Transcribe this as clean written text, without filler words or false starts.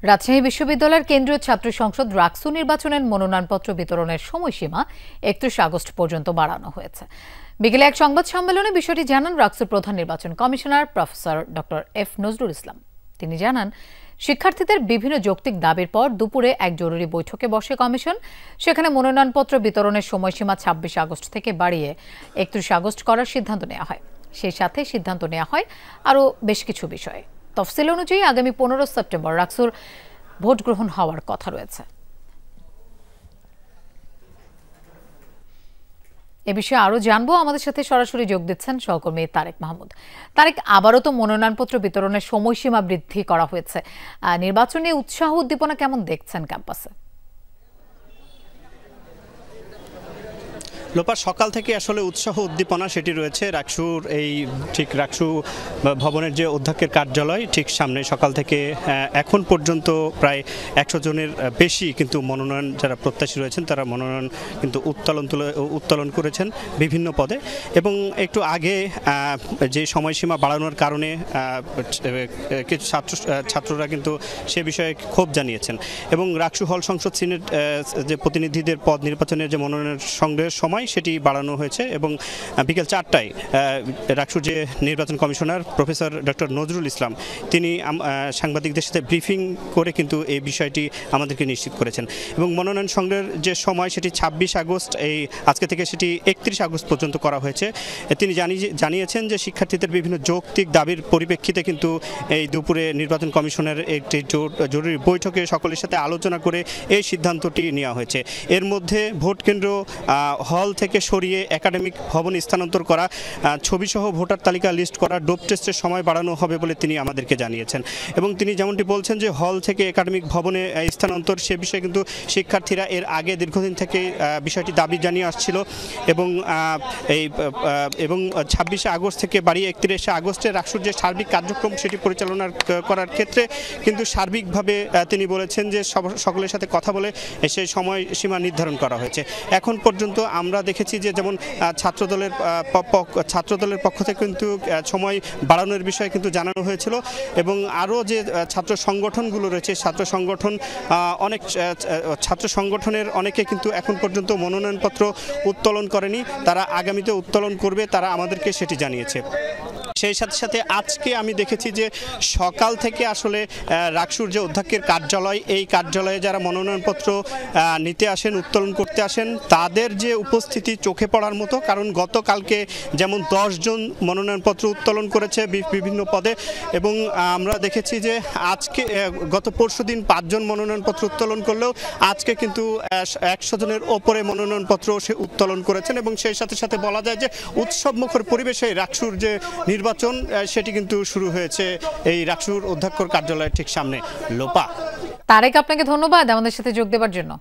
রাজশাহী বিশ্ববিদ্যালয়ের কেন্দ্রীয় ছাত্র সংসদ রাকসু নির্বাচনের মনোনয়নপত্র বিতরণের সময়সীমা ৩১ আগস্ট পর্যন্ত বাড়ানো হয়েছে। বিকেলে এক সংবাদ সম্মেলনে বিষয়টি জানান রাকসুর প্রধান নির্বাচন commissioner professor doctor F Nazrul Islam. তিনি জানান, শিক্ষার্থীদের বিভিন্ন যৌক্তিক দাবির পর দুপুরে এক জরুরি বৈঠকে বসে কমিশন। সেখানে মনোনয়নপত্র বিতরণের সময়সীমা ২৬ আগস্ট থেকে বাড়িয়ে ৩১ আগস্ট করার সিদ্ধান্ত নেওয়া হয়। সেই সাথে সিদ্ধান্ত নেওয়া হয় আরও বেশ কিছু বিষয়ে। তফসিল অনুযায়ী আগামী ১৫ সেপ্টেম্বর রাকসুর ভোট গ্রহণ হওয়ার কথা রয়েছে। এ বিষয়ে আরো জানবো, আমাদের সাথে সরাসরি যোগ দিচ্ছেন সহকর্মী তারেক মাহমুদ। তারেক, আবারও তো মনোনয়নপত্র বিতরণের সময়সীমা বৃদ্ধি করা হয়েছে। নির্বাচনে উৎসাহ উদ্দীপনা কেমন দেখছেন ক্যাম্পাসে? লোপা, সকাল থেকে আসলে উৎসাহ উদ্দীপনা সেটি রয়েছে রাকসুর রাকসু ভবনের যে অধ্যক্ষের কার্যালয় ঠিক সামনে। সকাল থেকে এখন পর্যন্ত প্রায় ১০০ জনের বেশি কিন্তু মনোনয়ন যারা প্রত্যাশী রয়েছেন তারা মনোনয়ন কিন্তু উত্তোলন করেছেন বিভিন্ন পদে। এবং একটু আগে যে সময়সীমা বাড়ানোর কারণে কিছু ছাত্ররা কিন্তু সে বিষয়ে ক্ষোভ জানিয়েছেন। এবং রাকসু হল সংসদ সিনেট যে প্রতিনিধিদের পদ নির্বাচনের যে মনোনয়ন সংগ্রহের সময় সেটি বাড়ানো হয়েছে। এবং বিকেল ৪টায় রাকসুর যে নির্বাচন commissioner professor doctor Nazrul Islam তিনি সাংবাদিকদের সাথে ব্রিফিং করে কিন্তু এই বিষয়টি আমাদেরকে নিশ্চিত করেছেন। এবং মনোনয়ন সংগ্রহের যে সময় সেটি ২৬ আগস্ট, আজকে থেকে সেটি ৩১ আগস্ট পর্যন্ত করা হয়েছে। তিনি জানিয়েছেন যে শিক্ষার্থীদের বিভিন্ন যৌক্তিক দাবির পরিপ্রেক্ষিতে কিন্তু এই দুপুরে নির্বাচন কমিশনের একটি জরুরি বৈঠকে সকলের সাথে আলোচনা করে এই সিদ্ধান্তটি নেওয়া হয়েছে। এর মধ্যে ভোট কেন্দ্র হল থেকে সরিয়ে একাডেমিক ভবন স্থানান্তর করা, ছবিসহ ভোটার তালিকা লিস্ট করা, ডোপ টেস্টের সময় বাড়ানো হবে বলে তিনি আমাদেরকে জানিয়েছেন। এবং তিনি যেমনটি বলছেন যে হল থেকে একাডেমিক ভবনে স্থানান্তর, সে বিষয়ে কিন্তু শিক্ষার্থীরা এর আগে দীর্ঘদিন থেকে বিষয়টি দাবি জানিয়ে আসছিল। এবং ২৬ আগস্ট থেকে বাড়িয়ে ৩১ আগস্টে রাকসুর যে সার্বিক কার্যক্রম সেটি পরিচালনা করার ক্ষেত্রে কিন্তু সার্বিকভাবে তিনি বলেছেন যে সকলের সাথে কথা বলে সেই সময়সীমা নির্ধারণ করা হয়েছে। এখন পর্যন্ত আমরা দেখেছি যে যেমন ছাত্রদলের পক্ষ থেকে কিন্তু সময় বাড়ানোর বিষয়ে কিন্তু জানানো হয়েছিল। এবং আরও যে ছাত্র সংগঠনগুলো রয়েছে, ছাত্র সংগঠনের অনেকে কিন্তু এখন পর্যন্ত মনোনয়নপত্র উত্তোলন করেনি, তারা আগামীতে উত্তোলন করবে, তারা আমাদেরকে সেটি জানিয়েছে। সেই সাথে সাথে আজকে আমি দেখেছি যে সকাল থেকে আসলে রাকসুর যে অধ্যক্ষের কার্যালয়, এই কার্যালয়ে যারা মনোনয়নপত্র নিতে আসেন, উত্তোলন করতে আসেন, তাদের যে উপস্থিতি চোখে পড়ার মতো। কারণ গতকালকে যেমন ১০ জন মনোনয়নপত্র উত্তোলন করেছে বিভিন্ন পদে, এবং আমরা দেখেছি যে আজকে গত পরশুদিন ৫ জন মনোনয়নপত্র উত্তোলন করলেও আজকে কিন্তু ১০০ জনের ওপরে মনোনয়নপত্র সে উত্তোলন করেছেন। এবং সেই সাথে সাথে বলা যায় যে উৎসবমুখর পরিবেশে রাকসুর যে নির্বাচন সেটি কিন্তু শুরু হয়েছে এই রাকসুর অধ্যক্ষর কার্যালয়ের ঠিক সামনে। লোপা, তারেক, আপনাকে ধন্যবাদ আমাদের সাথে যোগ দেওয়ার জন্য।